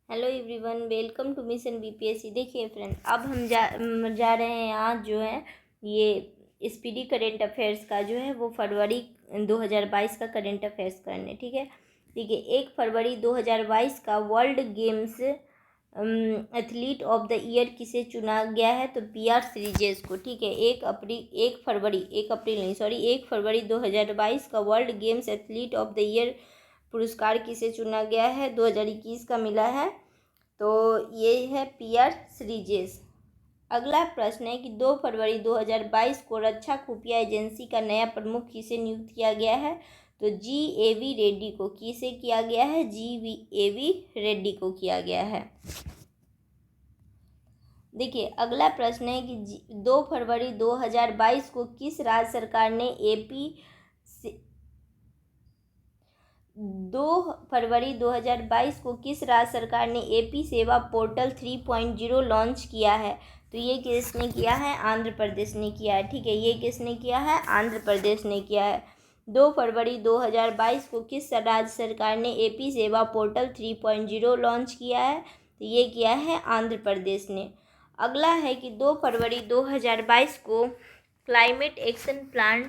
Hello everyone, welcome to mission BPSC. देखिए friend, अब हम जा रहे हैं आज जो है ये स्पीडी करेंट अफेयर्स का जो है वो फरवरी 2022 का करेंट अफेयर्स करने। ठीक है, देखिए 1 फरवरी 2022 का world games athlete of the year किसे चुना गया है? तो PR श्रीजेश को। ठीक है, 1 फरवरी 2022 का world games athlete of the year पुरस्कार किसे चुना गया है? 2021 का मिला है, तो ये है PR श्रीजेश। अगला प्रश्न है कि 2 फरवरी 2022 को रक्षा खुफिया एजेंसी का नया प्रमुख किसे नियुक्त किया गया है? तो GAV रेड्डी को। किसे किया गया है? GAV रेड्डी को किया गया है। देखिए अगला प्रश्न है कि 2 फरवरी 2022 को किस राज्य सरकार ने 2 फरवरी 2022 को किस राज्य सरकार ने AP सेवा पोर्टल 3.0 लॉन्च किया है? तो ये किसने किया है? आंध्र प्रदेश ने किया है। ठीक है, ये किसने किया है? आंध्र प्रदेश ने किया है। 2 फरवरी 2022 को किस राज्य सरकार ने AP सेवा पोर्टल 3.0 लॉन्च किया है? तो ये किया है आंध्र प्रदेश ने। अगला है कि 2 फरवरी 2022 को क्लाइमेट एक्शन प्लान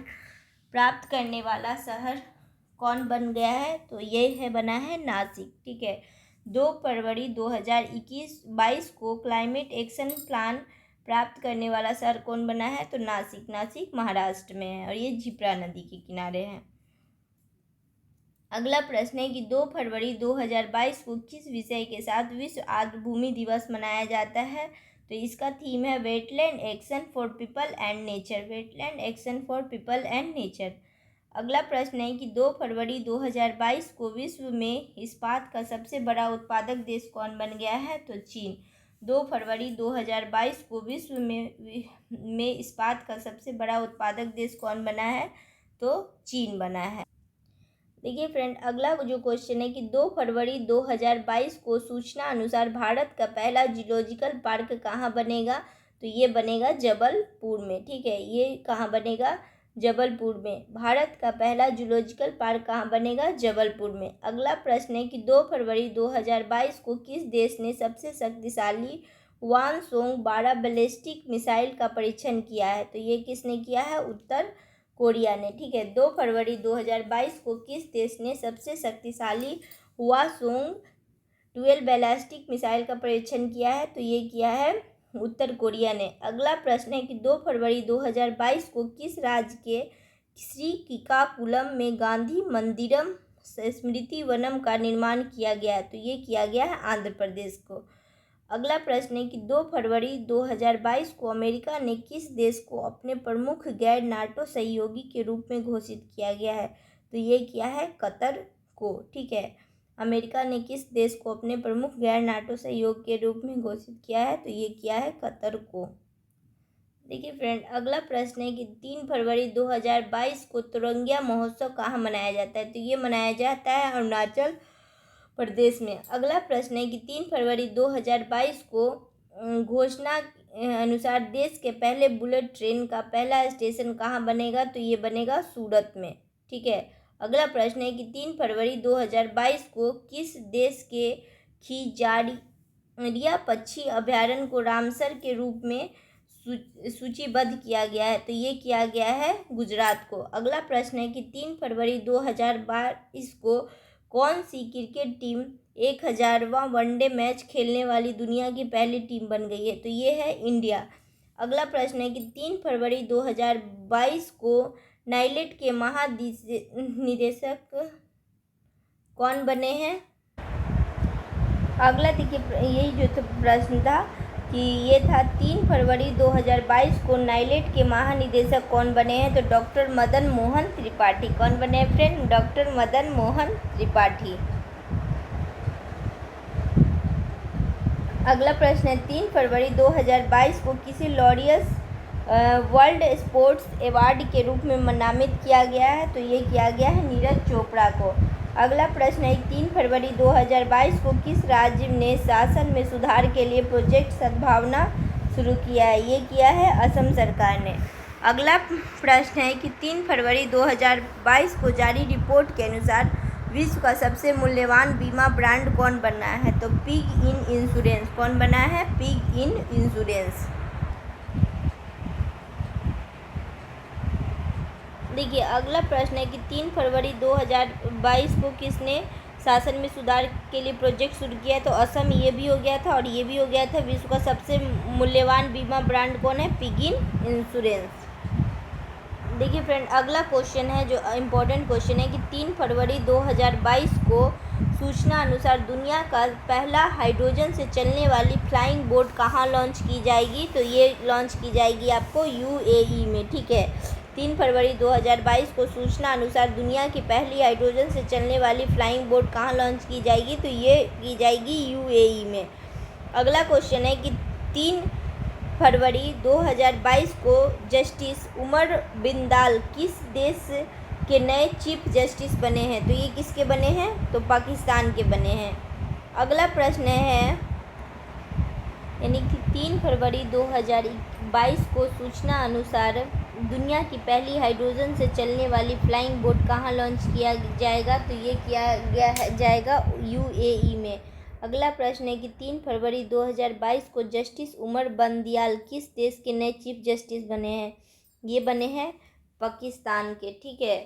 प्राप्त करने वाला शहर कौन बन गया है? तो ये है बना है नासिक। ठीक है, 2 फरवरी 2022 को क्लाइमेट एक्शन प्लान प्राप्त करने वाला शहर कौन बना है? तो नासिक महाराष्ट्र में है और ये झिप्रा नदी के किनारे है। अगला प्रश्न है कि 2 फरवरी 2022 को किस विषय के साथ विश्व आर्द्र भूमि दिवस मनाया जाता है? तो इसका थीम है wetland action for people and nature. Wetland action for people and nature. अगला प्रश्न है कि 2 फरवरी 2022 को विश्व में इस्पात का सबसे बड़ा उत्पादक देश कौन बन गया है? तो चीन। 2 फरवरी 2022 को विश्व में इस्पात का सबसे बड़ा उत्पादक देश कौन बना है? तो चीन बना है। देखिए फ्रेंड, अगला जो क्वेश्चन है कि 2 फरवरी 2022 को सूचना अनुसार भारत का पहला जूलॉजिकल पार्क कहाँ बनेगा? तो ये बनेगा जबलपुर में। ठीक है, ये कहाँ बनेगा? जबलपुर में। भारत का पहला जूलॉजिकल पार्क कहाँ बनेगा? जबलपुर में। अगला प्रश्न है कि 2 फरवरी 2022 को किस देश ने सबसे शक्तिशाली वानसोंग 12 बैलिस्टिक मिसाइल का परीक्षण किया है? तो ये किसने किया है? उत्तर कोरिया ने। ठीक है, 2 फरवरी 2022 को किस देश ने सबसे शक्तिशाली हवासोंग 12 बैलिस्टिक मिसाइल का परीक्षण किया है? तो ये किया है उत्तर कोरिया ने। अगला प्रश्न है कि 2 फरवरी 2022 को किस राज्य के श्रीकाकुलम में गांधी मंदिरम स्मृति वनम का निर्माण किया गया है? तो ये किया गया है आंध्र प्रदेश को। अगला प्रश्न है कि 2 फरवरी 2022 को अमेरिका ने किस देश को अपने प्रमुख गैर नाटो सहयोगी के रूप में घोषित किया गया है? तो ये किया है कतर को। ठीक है, अमेरिका ने किस देश को अपने प्रमुख गैर नाटो सहयोग के रूप में घोषित किया है? तो ये किया है कतर को। देखिए फ्रेंड, अगला प्रश्न है कि 3 फरवरी 2022 को तिरंगा महोत्सव कहाँ मनाया जाता है? तो ये मनाया जाता है अरुणाचल प्रदेश में। अगला प्रश्न है कि 3 फरवरी 2022 को घोषणा अनुसार देश के पहले बुलेट ट्रेन का पहला स्टेशन कहाँ बनेगा? तो ये बनेगा सूरत में। ठीक है, अगला प्रश्न है कि 3 फरवरी 2022 को किस देश के खिजारिया पक्षी अभयारण्य को रामसर के रूप में सूचीबद्ध किया गया है? तो ये किया गया है गुजरात को। अगला प्रश्न है कि 3 फरवरी 2022 को कौन सी क्रिकेट टीम 1000वां वनडे मैच खेलने वाली दुनिया की पहली टीम बन गई है? तो ये है इंडिया। अगला प्रश्न है कि 3 फरवरी 2022 को नाइलेट के महानिदेशक कौन बने हैं? अगला देखिए, यही जो प्रश्न था कि ये था 3 फरवरी 2022 को नाइलेट के महानिदेशक कौन बने हैं? तो डॉक्टर मदन मोहन त्रिपाठी। कौन बने हैं फ्रेंड? डॉक्टर मदन मोहन त्रिपाठी। अगला प्रश्न है 3 फरवरी 2022 को किसी लॉरियस वर्ल्ड स्पोर्ट्स अवार्ड के रूप में नामित किया गया है? तो ये किया गया है नीरज चोपड़ा को। अगला प्रश्न है 3 फरवरी 2022 को किस राज्य ने शासन में सुधार के लिए प्रोजेक्ट सद्भावना शुरू किया है? ये किया है असम सरकार ने। अगला प्रश्न है कि 3 फरवरी 2022 को जारी रिपोर्ट के अनुसार विश्व का सबसे मूल्यवान बीमा ब्रांड कौन बना है? तो पिग इन इंश्योरेंस। कौन बना है? Pig in insurance. देखिए अगला प्रश्न है कि 3 फरवरी 2022 को किसने शासन में सुधार के लिए प्रोजेक्ट शुरू किया? तो असम। ये भी हो गया था और ये भी हो गया था। विश्व का सबसे मूल्यवान बीमा ब्रांड कौन है? Pig in insurance. देखिए फ्रेंड अगला क्वेश्चन है जो इम्पोर्टेंट क्वेश्चन है कि 3 फरवरी 2022 को सूचना अनुसार दुनिया का पहला हाइड्रोजन से चलने वाली फ्लाइंग बोट कहाँ लॉन्च की जाएगी? तो ये लॉन्च की जाएगी आपको यूएई में। ठीक है, 3 फरवरी 2022 को सूचना अनुसार दुनिया की पहली हाइड्रोजन से चलने वाली फ्लाइंग बोट कहाँ लॉन्च की जाएगी? तो ये की जाएगी यूएई में। अगला क्वेश्चन है कि 3 फरवरी 2022 को जस्टिस उमर बिंदाल किस देश के नए चीफ जस्टिस बने हैं? तो ये किसके बने हैं? तो पाकिस्तान के बने हैं। अगला प्रश्न है यानी कि 3 फरवरी 2022 को सूचना अनुसार दुनिया की पहली हाइड्रोजन से चलने वाली फ्लाइंग बोट कहाँ लॉन्च किया जाएगा? तो ये किया गया जाएगा यूएई में। अगला प्रश्न है कि 3 फरवरी 2022 को जस्टिस उमर बंदियाल किस देश के नए चीफ जस्टिस बने हैं? ये बने हैं पाकिस्तान के। ठीक है,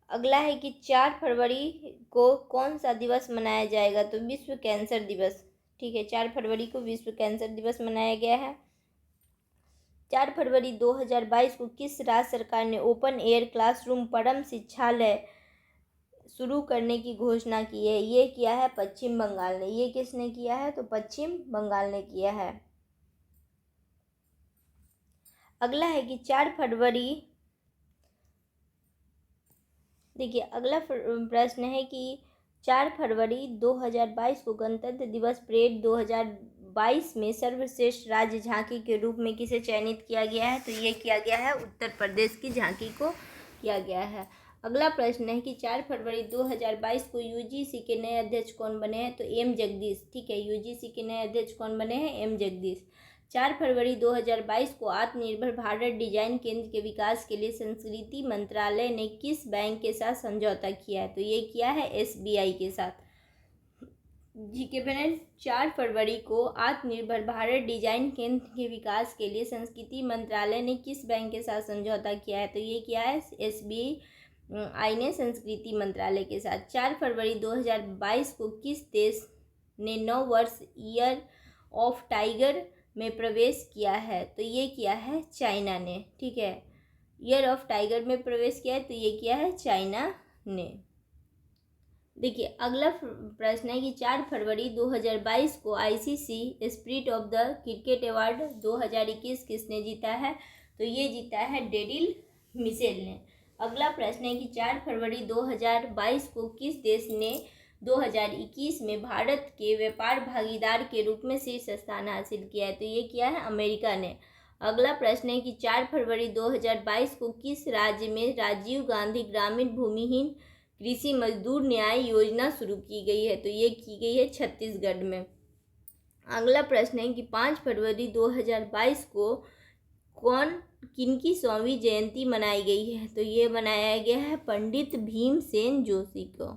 अगला है कि 4 फरवरी को कौन सा दिवस मनाया जाएगा? तो विश्व कैंसर दिवस। ठीक है, 4 फरवरी को विश्व कैंसर दिवस मनाया गया है। 4 फरवरी 2022 को किस राज्य सरकार ने ओपन एयर क्लासरूम परम शिक्षालय शुरू करने की घोषणा की है? ये किया है पश्चिम बंगाल ने। ये किसने किया है? तो पश्चिम बंगाल ने किया है। अगला है कि 4 फरवरी देखिए अगला प्रश्न है कि 4 फरवरी 2022 को गणतंत्र दिवस परेड 2022 में सर्वश्रेष्ठ राज्य झांकी के रूप में किसे चयनित किया गया है? तो ये किया गया है उत्तर प्रदेश की झांकी को किया गया है। अगला प्रश्न है कि 4 फरवरी 2022 को यूजीसी के नए अध्यक्ष कौन बने हैं? तो एम जगदीश। ठीक है, यूजीसी के नए अध्यक्ष कौन बने हैं? एम जगदीश। 4 फरवरी 2022 को आत्मनिर्भर भारत डिजाइन केंद्र के विकास के लिए संस्कृति मंत्रालय ने किस बैंक के साथ समझौता किया है? तो ये किया है एसबीआई के साथ। जी के फ्रेंड 4 फरवरी को आत्मनिर्भर भारत डिजाइन केंद्र के विकास के लिए संस्कृति मंत्रालय ने किस बैंक के साथ समझौता किया है? तो ये किया है एसबीआई ने संस्कृति मंत्रालय के साथ। 4 फरवरी 2022 को किस देश ने 9 वर्ष ईयर ऑफ टाइगर में प्रवेश किया है? तो ये किया है चाइना ने। ठीक है, ईयर ऑफ टाइगर में प्रवेश किया है तो ये किया है चाइना ने। देखिए अगला प्रश्न है कि 4 फरवरी 2022 को ICC spirit of the cricket award 2021 किसने जीता है? तो ये जीता है डेरिल मिशेल ने। अगला प्रश्न है कि 4 फरवरी 2022 को किस देश ने 2021 में भारत के व्यापार भागीदार के रूप में शीर्ष स्थान हासिल किया है? तो ये किया है अमेरिका ने। अगला प्रश्न है कि 4 फरवरी 2022 को किस राज्य में राजीव गांधी ग्रामीण भूमिहीन कृषि मजदूर न्याय योजना शुरू की गई है? तो ये की गई है छत्तीसगढ़ में। अगला प्रश्न है कि 5 फरवरी 2022 को किनकी 100वीं जयंती मनाई गई है? तो ये मनाया गया है पंडित भीमसेन जोशी को।